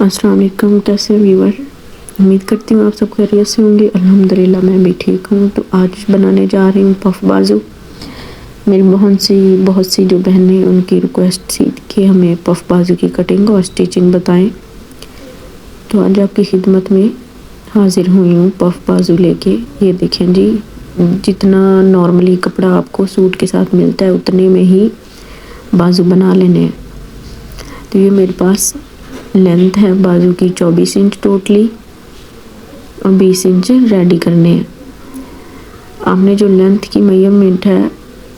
अस्सलाम वालेकुम। कैसे व्यूअर, उम्मीद करती हूँ आप सब खैरियत से होंगे। अल्हम्दुलिल्लाह मैं भी ठीक हूँ। तो आज बनाने जा रही हूँ पफ बाजू। मेरी बहुत सी जो बहनें, उनकी रिक्वेस्ट थी कि हमें पफ बाजू की कटिंग और स्टिचिंग बताएं। तो आज आपकी खिदमत में हाजिर हुई हूँ पफ बाजू लेके। ये देखें जी, जितना नॉर्मली कपड़ा आपको सूट के साथ मिलता है उतने में ही बाजू बना लेने हैं। तो ये मेरे पास लेंथ है बाजू की 24 इंच टोटली और 20 इंच रेडी करने हैं। आपने जो लेंथ की मेजरमेंट है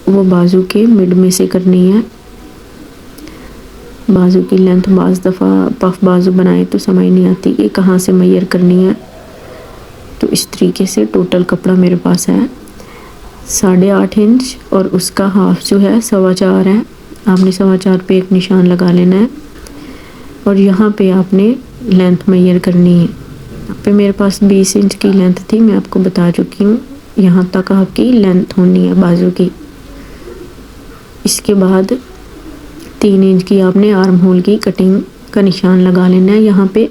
वो बाजू के मिड में से करनी है। बाजू की लेंथ बाज़ दफ़ा पफ बाजू बनाए तो समझ नहीं आती कि कहाँ से मेजर करनी है। तो इस तरीके से टोटल कपड़ा मेरे पास है 8.5 इंच और उसका हाफ जो है 4.25 है। आपने 4.25 पे एक निशान लगा लेना है और यहाँ पे आपने लेंथ मेजर करनी है। यहाँ पे मेरे पास 20 इंच की लेंथ थी, मैं आपको बता चुकी हूँ। यहाँ तक आपकी लेंथ होनी है बाजू की। इसके बाद 3 इंच की आपने आर्म होल की कटिंग का निशान लगा लेना है यहाँ पे,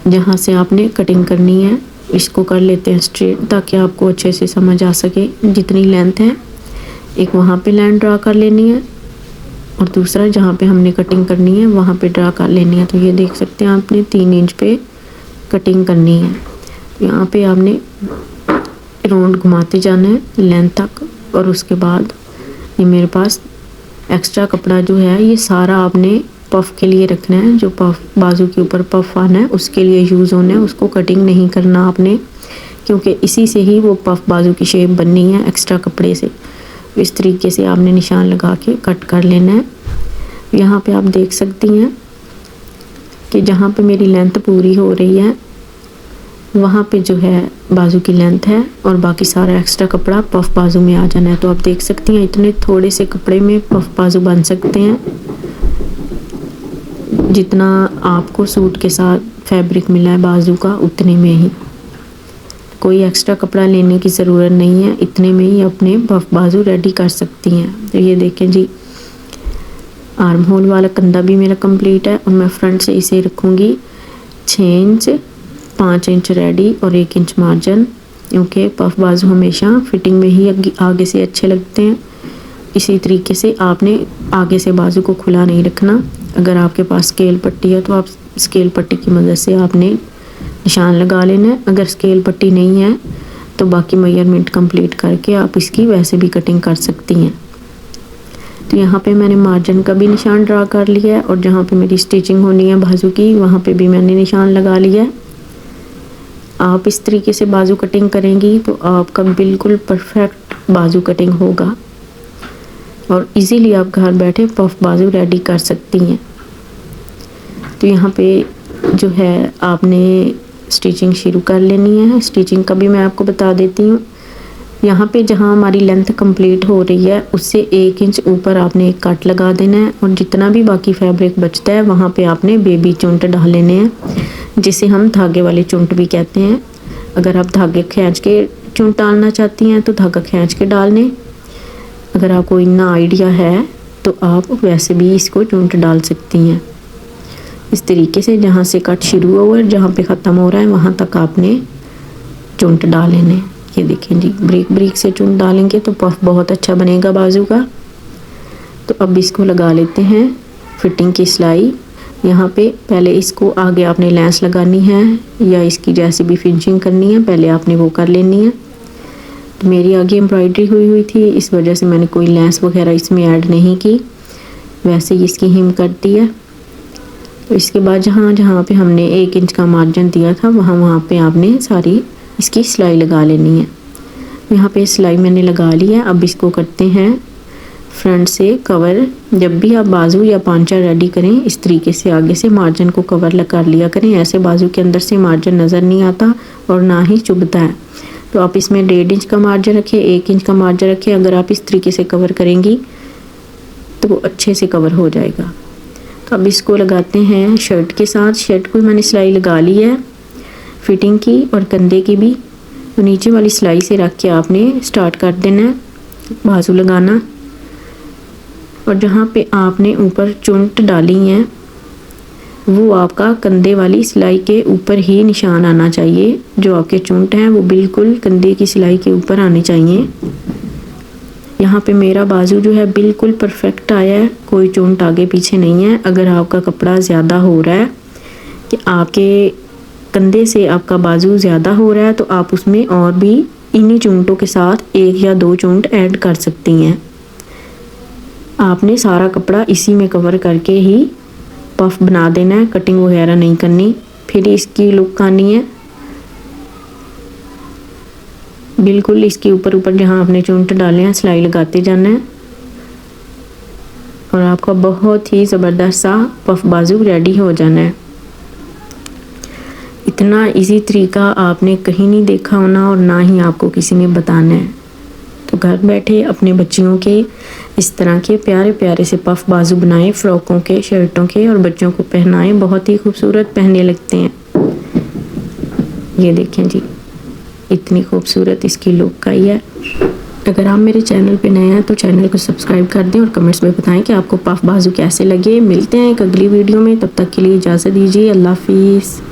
जहाँ से आपने कटिंग करनी है। इसको कर लेते हैं स्ट्रेट ताकि आपको अच्छे से समझ आ सके। जितनी लेंथ है एक वहाँ पे लाइन ड्रा कर लेनी है और दूसरा जहाँ पे हमने कटिंग करनी है वहाँ पे ड्रा कर लेनी है। तो ये देख सकते हैं आपने 3 इंच पे कटिंग करनी है। यहाँ पे आपने राउंड घुमाते जाना है लेंथ तक और उसके बाद ये मेरे पास एक्स्ट्रा कपड़ा जो है ये सारा आपने पफ के लिए रखना है। जो पफ बाजू के ऊपर पफ आना है उसके लिए यूज़ होना है, उसको कटिंग नहीं करना आपने, क्योंकि इसी से ही वो पफ बाजू की शेप बननी है एक्स्ट्रा कपड़े से। इस तरीके से आपने निशान लगा के कट कर लेना है। यहाँ पे आप देख सकती हैं कि जहाँ पे मेरी लेंथ पूरी हो रही है वहाँ पे जो है बाजू की लेंथ है और बाकी सारा एक्स्ट्रा कपड़ा पफ बाजू में आ जाना है। तो आप देख सकती हैं इतने थोड़े से कपड़े में पफ बाजू बन सकते हैं। जितना आपको सूट के साथ फैब्रिक मिला है बाजू का उतने में ही, कोई एक्स्ट्रा कपड़ा लेने की ज़रूरत नहीं है। इतने में ही अपने पफ बाजू रेडी कर सकती हैं। तो ये देखें जी, आर्म होल वाला कंधा भी मेरा कंप्लीट है और मैं फ्रंट से इसे रखूँगी 6 इंच, 5 इंच रेडी और 1 इंच मार्जिन, क्योंकि पफ बाजू हमेशा फिटिंग में ही आगे से अच्छे लगते हैं। इसी तरीके से आपने आगे से बाजू को खुला नहीं रखना। अगर आपके पास स्केल पट्टी है तो आप स्केल पट्टी की मदद से आपने निशान लगा लेना है। अगर स्केल पट्टी नहीं है तो बाकी मेजरमेंट कंप्लीट करके आप इसकी वैसे भी कटिंग कर सकती हैं। तो यहाँ पे मैंने मार्जिन का भी निशान ड्रा कर लिया है और जहाँ पे मेरी स्टिचिंग होनी है बाजू की वहाँ पे भी मैंने निशान लगा लिया है। आप इस तरीके से बाजू कटिंग करेंगी तो आपका बिल्कुल परफेक्ट बाजू कटिंग होगा और इजीली आप घर बैठे पफ बाजू रेडी कर सकती हैं। तो यहाँ पे जो है आपने स्टिचिंग शुरू कर लेनी है। स्टिचिंग का भी मैं आपको बता देती हूँ। यहाँ पे जहाँ हमारी लेंथ कंप्लीट हो रही है उससे 1 इंच ऊपर आपने एक कट लगा देना है और जितना भी बाकी फैब्रिक बचता है वहाँ पे आपने बेबी चुंट डाल लेने हैं, जिसे हम धागे वाले चुंट भी कहते हैं। अगर आप धागे खींच के चुंट डालना चाहती हैं तो धागा खींच के डाल लें। अगर आपको इतना आइडिया है तो आप वैसे भी इसको चुंट डाल सकती हैं। इस तरीके से जहाँ से कट शुरू हो और जहाँ पे ख़त्म हो रहा है वहाँ तक आपने चुंट डाल लेने। ये देखें जी, ब्रेक ब्रेक से चुंट डालेंगे तो पफ बहुत अच्छा बनेगा बाजू का। तो अब इसको लगा लेते हैं फिटिंग की सिलाई। यहाँ पे पहले इसको आगे आपने लेंस लगानी है या इसकी जैसे भी फिनिशिंग करनी है पहले आपने वो कर लेनी है। तो मेरी आगे एम्ब्रॉयडरी हुई थी, इस वजह से मैंने कोई लेंस वगैरह इसमें ऐड नहीं की, वैसे ही इसकी हिम कर दी है। तो इसके बाद जहाँ जहाँ पे हमने 1 इंच का मार्जिन दिया था वहाँ पे आपने सारी इसकी सिलाई लगा लेनी है। यहाँ पे सिलाई मैंने लगा ली है। अब इसको करते हैं फ्रंट से कवर। जब भी आप बाजू या पांचा रेडी करें इस तरीके से आगे से मार्जिन को कवर कर लिया करें। ऐसे बाजू के अंदर से मार्जिन नज़र नहीं आता और ना ही चुभता है। तो आप इसमें 1.5 इंच का मार्जिन रखें, 1 इंच का मार्जिन रखें। अगर आप इस तरीके से कवर करेंगी तो वो अच्छे से कवर हो जाएगा। तो अब इसको लगाते हैं शर्ट के साथ। शर्ट को मैंने सिलाई लगा ली है फिटिंग की और कंधे की भी। तो नीचे वाली सिलाई से रख के आपने स्टार्ट कर देना है बाजू लगाना। और जहाँ पे आपने ऊपर चुंट डाली हैं वो आपका कंधे वाली सिलाई के ऊपर ही निशान आना चाहिए। जो आपके चुंट हैं वो बिल्कुल कंधे की सिलाई के ऊपर आने चाहिए। यहाँ पे मेरा बाजू जो है बिल्कुल परफेक्ट आया है, कोई चुंट आगे पीछे नहीं है। अगर आपका कपड़ा ज़्यादा हो रहा है कि आपके कंधे से आपका बाजू ज़्यादा हो रहा है तो आप उसमें और भी इन्हीं चुंटों के साथ 1 या 2 चुंट ऐड कर सकती हैं। आपने सारा कपड़ा इसी में कवर करके ही पफ बना देना है, कटिंग वगैरह नहीं करनी, फिर इसकी लुक आनी है। बिल्कुल इसके ऊपर ऊपर जहाँ आपने चुंट डाले हैं सिलाई लगाते जाना है और आपका बहुत ही ज़बरदस्त सा पफ बाजू रेडी हो जाना है। इतना इजी तरीका आपने कहीं नहीं देखा होना और ना ही आपको किसी ने बताना है। तो घर बैठे अपने बच्चियों के इस तरह के प्यारे प्यारे से पफ बाजू बनाएं, फ्रॉकों के, शर्टों के, और बच्चों को पहनाएं, बहुत ही खूबसूरत पहनने लगते हैं। ये देखें जी, इतनी खूबसूरत इसकी लुक आई है। अगर आप मेरे चैनल पे नए हैं तो चैनल को सब्सक्राइब कर दें और कमेंट्स में बताएं कि आपको पफ बाजू कैसे लगे। मिलते हैं एक अगली वीडियो में, तब तक के लिए इजाज़त दीजिए। अल्लाह हाफिज़।